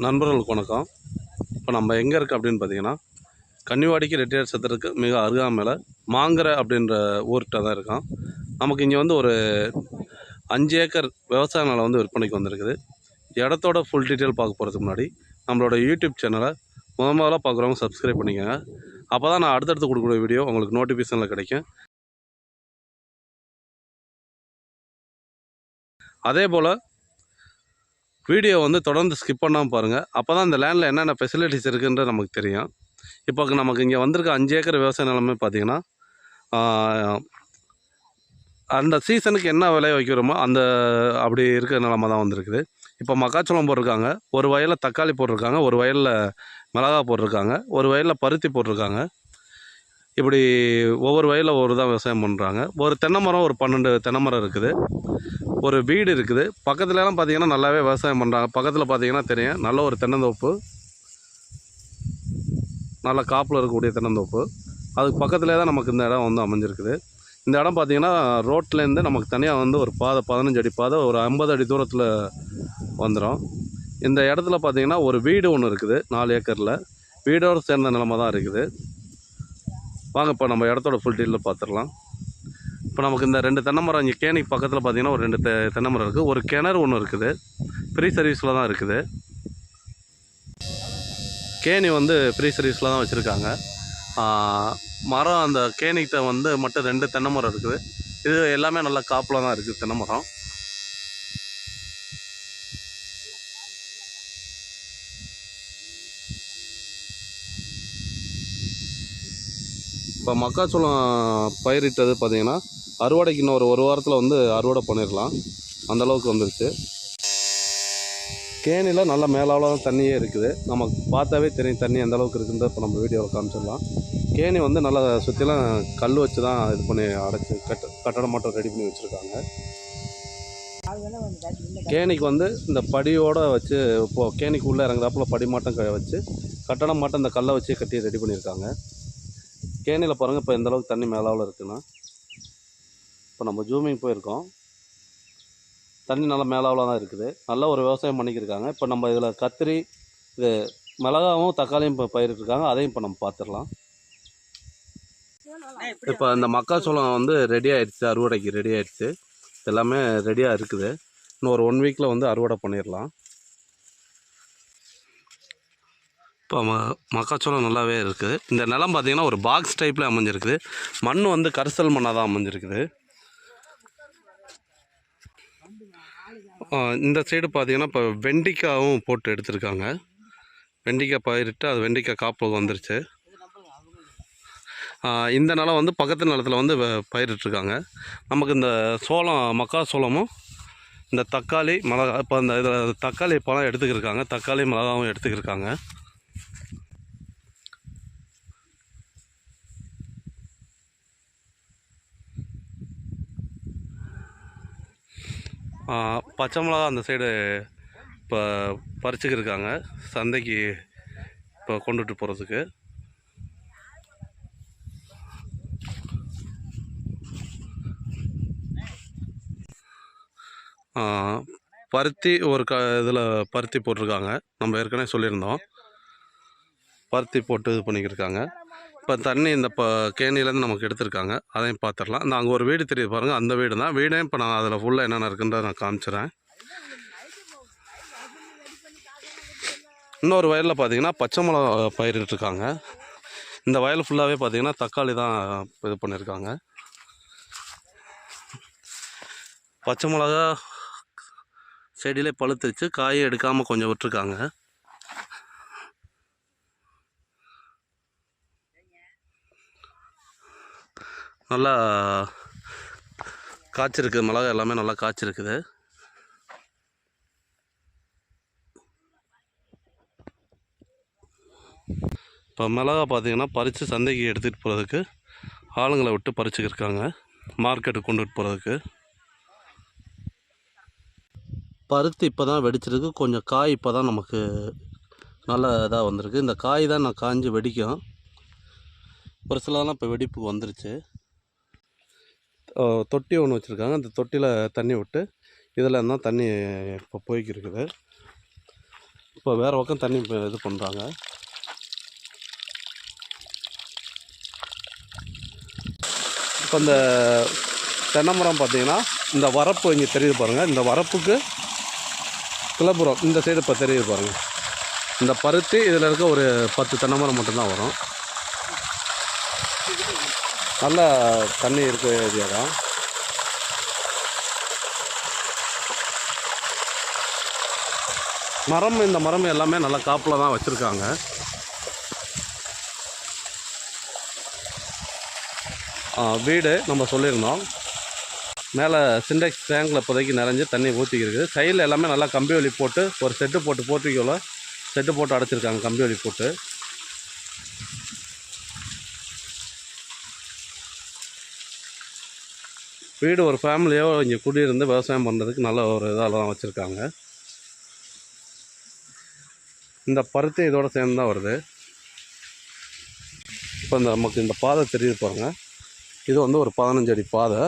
நண்பர்களுக்கு வணக்கம். இப்போ நம்ம எங்கே இருக்குது அப்படின்னு பார்த்தீங்கன்னா, கன்னிவாடிக்கு ரெட்டியார் சத்திரத்துக்கு மிக அருகாமையில் மாங்கரை அப்படின்ற ஊர்கிட்ட தான் இருக்கோம். நமக்கு இங்கே வந்து ஒரு 5 ஏக்கர் விவசாய நிலம் வந்து விற்பனைக்கு வந்திருக்குது. இடத்தோட ஃபுல் டீட்டெயில் பார்க்க போகிறதுக்கு முன்னாடி நம்மளோட யூடியூப் சேனலை முதல்ல பார்க்குறவங்க சப்ஸ்கிரைப் பண்ணிக்கோங்க. அப்போ தான் நான் அடுத்தடுத்து கொடுக்கக்கூடிய வீடியோ உங்களுக்கு நோட்டிஃபிகேஷனில் கிடைக்கும். அதே போல் வீடியோ வந்து தொடர்ந்து ஸ்கிப் பண்ணாமல் பாருங்கள். அப்போ தான் இந்த லேண்டில் என்னென்ன ஃபெசிலிட்டிஸ் இருக்குன்றது நமக்கு தெரியும். இப்போ நமக்கு இங்கே வந்திருக்க 5 ஏக்கர் விவசாய நிலமே பார்த்திங்கன்னா, அந்த சீசனுக்கு என்ன விளைய வைக்கிறோமோ அப்படி இருக்கிற நிலமை தான் வந்திருக்குது. இப்போ மக்காச்சோளம் போட்டிருக்காங்க, ஒரு வயலில் தக்காளி போட்டிருக்காங்க, ஒரு வயலில் மிளகா போட்டிருக்காங்க, ஒரு வயலில் பருத்தி போட்டிருக்காங்க. இப்படி ஒவ்வொரு வயலில் ஒவ்வொரு தான் விவசாயம் பண்ணுறாங்க. ஒரு தென்னை மரம், ஒரு 12 தென்னை மரம் இருக்குது. ஒரு வீடு இருக்குது. பக்கத்துலலாம் பார்த்திங்கன்னா நல்லாவே விவசாயம் பண்ணுறாங்க. பக்கத்தில் பார்த்திங்கன்னா தெரியும், நல்ல ஒரு தென்னந்தோப்பு, நல்ல காப்பில் இருக்கக்கூடிய தென்னந்தோப்பு. அதுக்கு பக்கத்துலேயே தான் நமக்கு இந்த இடம் வந்து அமைஞ்சிருக்குது. இந்த இடம் பார்த்திங்கன்னா ரோட்லேருந்து நமக்கு தனியாக வந்து ஒரு பாதை, 15 அடி பாதை, ஒரு 50 அடி தூரத்தில் வந்துடும். இந்த இடத்துல பார்த்திங்கன்னா ஒரு வீடு ஒன்று இருக்குது, 4 ஏக்கரில். வீடோடு சேர்ந்த நிலமை தான் இருக்குது. வாங்க இப்போ நம்ம இடத்தோட ஃபுல் டீட்டெயில் பார்த்துடலாம். இப்போ நமக்கு இந்த 2 தென்னை மரம் இங்கே கேணிக்கு பக்கத்தில் பார்த்திங்கன்னா ஒரு 2 தென்னை மரம் இருக்குது. ஒரு கிணறு ஒன்று இருக்குது, ஃப்ரீ சர்வீஸில் தான் இருக்குது. கேணி வந்து ஃப்ரீ சர்வீஸில் தான் வச்சுருக்காங்க. மரம் அந்த கேணிக்கிட்ட வந்து மட்டும் 2 தென்னை மரம் இருக்குது. இது எல்லாமே நல்லா காப்பில் தான் இருக்குது தென்னை மரம். இப்போ மக்காச்சோளம் பயிரிட்டது பார்த்திங்கன்னா அறுவடைக்கு இன்னும் ஒரு வாரத்தில் வந்து அறுவடை பண்ணிடலாம், அந்தளவுக்கு வந்துருச்சு. கேணியில் நல்ல மேலாவில் தான் தண்ணியே இருக்குது. நமக்கு பார்த்தாவே தெரியும் தண்ணி எந்த அளவுக்கு இருக்குன்றத இப்போ நம்ம வீடியோவில் காமிச்சிடலாம். கேணி வந்து நல்லா சுற்றிலாம் கல் வச்சு தான் இது பண்ணி அடைச்சி கட்டடம் மட்டும் ரெடி பண்ணி வச்சுருக்காங்க. கேணிக்கு வந்து இந்த படியோடு வச்சு இப்போது கேணிக்கு உள்ளே இறங்குறாப்புல படி மாட்டம் வச்சு கட்டடம் மாட்டம் இந்த கல்லை வச்சு கட்டி ரெடி பண்ணியிருக்காங்க. கேணியில் பாருங்கள் இப்போ எந்த அளவுக்கு தண்ணி மேலாவில் இருக்குன்னா. இப்போ நம்ம ஜூமிங் போயிருக்கோம், தண்ணி நல்லா மேலாவில் தான் இருக்குது. நல்ல ஒரு விவசாயம் பண்ணிக்கிருக்காங்க. இப்போ நம்ம இதில் கத்திரி, இது மிளகாவும் தக்காளியும் இப்போ பயிரிட்டுருக்காங்க. அதையும் இப்போ நம்ம பார்த்துடலாம். இப்போ இந்த மக்காச்சோளம் வந்து ரெடி ஆகிடுச்சு, அறுவடைக்கு ரெடி ஆகிடுச்சு. எல்லாமே ரெடியாக இருக்குது. இன்னும் ஒரு 1 வீக்கில் வந்து அறுவடை பண்ணிடலாம். இப்போ மக்காச்சோளம் நல்லாவே இருக்குது. இந்த நிலம் பார்த்திங்கன்னா ஒரு பாக்ஸ் டைப்பில் அமைஞ்சிருக்குது. மண் வந்து கரிசல் மண்ணாக தான் அமைஞ்சிருக்குது. இந்த சைடு பார்த்திங்கன்னா இப்போ வெண்டிக்காயும் போட்டு எடுத்திருக்காங்க. வெண்டிக்காய் பயிரிட்டு அது வெண்டிக்காய் காப்பு வந்துருச்சு. இந்த நிலம் வந்து பக்கத்து நிலத்தில் வந்து பயிரிட்டுருக்காங்க. நமக்கு இந்த மக்காச்சோளமும் இந்த தக்காளி மிளகா, இப்போ இந்த இதில் தக்காளி பழம் எடுத்துக்கிருக்காங்க, தக்காளி மிளகாவும் எடுத்துக்கிருக்காங்க. பச்சை மிளகா அந்த சைடு இப்போ பறிச்சுக்கிருக்காங்க, சந்தைக்கு இப்போ கொண்டுட்டு போகிறதுக்கு. பருத்தி ஒரு இதில் பருத்தி போட்டிருக்காங்க. நம்ம ஏற்கனவே சொல்லியிருந்தோம், பருத்தி போட்டு இது பண்ணிக்கிருக்காங்க. இப்போ தண்ணி இந்த கேணிலேருந்து நமக்கு எடுத்திருக்காங்க, அதையும் பார்த்துடலாம். இந்த அங்கே ஒரு வீடு தெரியுது பாருங்கள், அந்த வீடு தான். வீடையும் இப்போ நான் அதில் ஃபுல்லாக என்னென்ன இருக்குன்றதை நான் காமிச்சிடுறேன். இன்னொரு வயலில் பார்த்திங்கன்னா பச்சை மிளகா பயிரிட்டுருக்காங்க. இந்த வயல் ஃபுல்லாகவே பார்த்திங்கன்னா தக்காளி தான் இது பண்ணியிருக்காங்க. பச்சை மிளகா செடியிலே பழுத்துருச்சு, காயை எடுக்காமல் கொஞ்சம் விட்டுருக்காங்க. நல்லா காய்ச்சிருக்கு, மிளகா எல்லாமே நல்லா காய்ச்சிருக்குது. இப்போ மிளகா பார்த்திங்கன்னா பறித்து சந்தைக்கு எடுத்துகிட்டு போகிறதுக்கு ஆளுங்களை விட்டு பறிச்சுக்கிருக்காங்க, மார்க்கெட்டுக்கு கொண்டுட்டு போகிறதுக்கு. பருத்தி இப்போ தான் வெடிச்சிருக்கு, கொஞ்சம் காய் இப்போ தான் நமக்கு நல்ல இதாக வந்திருக்கு. இந்த காய் தான் நான் காய்ஞ்சி வெடிக்கும். ஒரு சிலதெல்லாம் இப்போ வெடிப்புக்கு வந்துருச்சு. தொட்டி ஒன்று வச்சுருக்காங்க, அந்த தொட்டியில் தண்ணி விட்டு இதில் தான் தண்ணி இப்போ போய்க்கு இருக்குது. இப்போ வேறு பக்கம் தண்ணி இது பண்ணுறாங்க. இப்போ இந்த தென்னை மரம் பார்த்திங்கன்னா இந்த வரப்பு இங்கே தெரியுது பாருங்கள். இந்த வரப்புக்கு கிளப்புறம் இந்த சைடு இப்போ தெரியுது பாருங்கள். இந்த பருத்தி இதில் இருக்க ஒரு 10 தென்னை மரம் மட்டும்தான் வரும். நல்ல தண்ணி இருக்க ஏரியா தான். இந்த மரம் எல்லாமே நல்லா காப்பில் தான் வச்சுருக்காங்க. வீடு நம்ம சொல்லியிருந்தோம். மேலே சிண்டெக்ஸ் டேங்கில் இப்போதைக்கு நிறைஞ்சு தண்ணி ஊற்றிக்கிருக்கு. சைடில் எல்லாமே நல்லா கம்பி வலி போட்டு ஒரு செட்டு போட்டு போர்ட்டிக்கோவில் செட்டு போட்டு அடைச்சிருக்காங்க கம்பி வலி போட்டு. வீடு ஒரு ஃபேமிலியோ இங்கே குடியிருந்து விவசாயம் பண்ணுறதுக்கு நல்ல ஒரு இதால் தான் வச்சுருக்காங்க. இந்த பருத்தி இதோட சேர்ந்து தான் வருது. இப்போ நமக்கு இந்த பாதை தெரியுது பாருங்கள். இது வந்து ஒரு 15 அடி பாதை.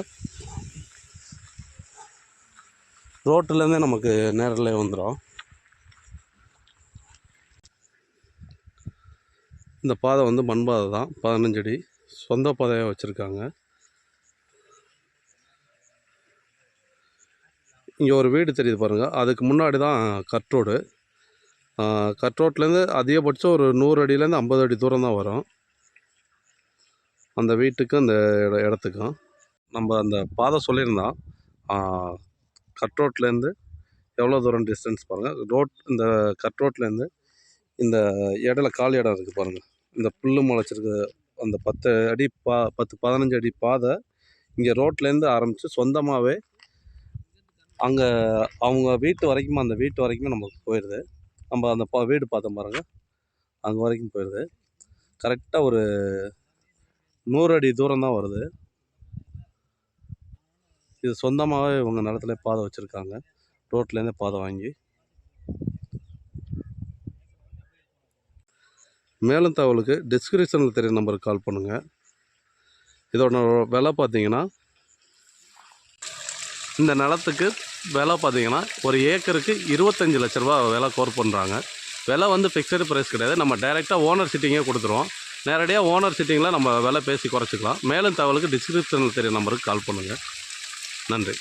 ரோட்டிலேருந்தே நமக்கு நேரில் வந்துடும். இந்த பாதை வந்து மண் பாதை தான், 15 அடி சொந்த பாதையாக வச்சுருக்காங்க. இங்கே ஒரு வீடு தெரியுது பாருங்கள். அதுக்கு முன்னாடி தான் கட்ரோடு. கட்ரோட்லேருந்து அதிகபட்சம் ஒரு 100 அடியிலேருந்து 50 அடி தூரம் தான் வரும் அந்த வீட்டுக்கும் அந்த இடத்துக்கும். நம்ம அந்த பாதை சொல்லியிருந்தோம். கட்ரோட்லேருந்து எவ்வளோ தூரம் டிஸ்டன்ஸ் பாருங்கள். இந்த கட்ரோட்லேருந்து இந்த இடையில காலி இடம் இருக்குது பாருங்கள். இந்த புல்லு முளைச்சிருக்கு அந்த 10-15 அடி பாதை இங்கே ரோட்லேருந்து ஆரம்பித்து சொந்தமாகவே அங்கே அவங்க வீட்டு வரைக்கும், அந்த வீட்டு வரைக்குமே நமக்கு போயிடுது. நம்ம அந்த வீடு பார்த்தோம் பாருங்கள், அங்கே வரைக்கும் போயிடுது. கரெக்டாக ஒரு 100 அடி தூரம் தான் வருது. இது சொந்தமாகவே இவங்க நிலத்துல பாதை வச்சுருக்காங்க. ரோட்லேருந்தே பாதை வாங்கி. மேலும் தகவலுக்கு டிஸ்கிரிப்ஷனில் தெரிய நம்பருக்கு கால் பண்ணுங்கள். இதோட விலை பார்த்தீங்கன்னா, இந்த நிலத்துக்கு விலை பார்த்தீங்கன்னா ஒரு ஏக்கருக்கு 25 லட்ச ரூபா விலை கோர் பண்ணுறாங்க. விலை வந்து ஃபிக்ஸடு ப்ரைஸ் கிடையாது. நம்ம டைரெக்டாக ஓனர் சிட்டிங்கே கொடுத்துருவோம். நேரடியாக ஓனர் சிட்டிங்கில் நம்ம விலை பேசி குறைச்சிக்கலாம். மேலும் தகவலுக்கு டிஸ்கிரிப்ஷனில் தெரிய நம்பருக்கு கால் பண்ணுங்கள். நன்றி.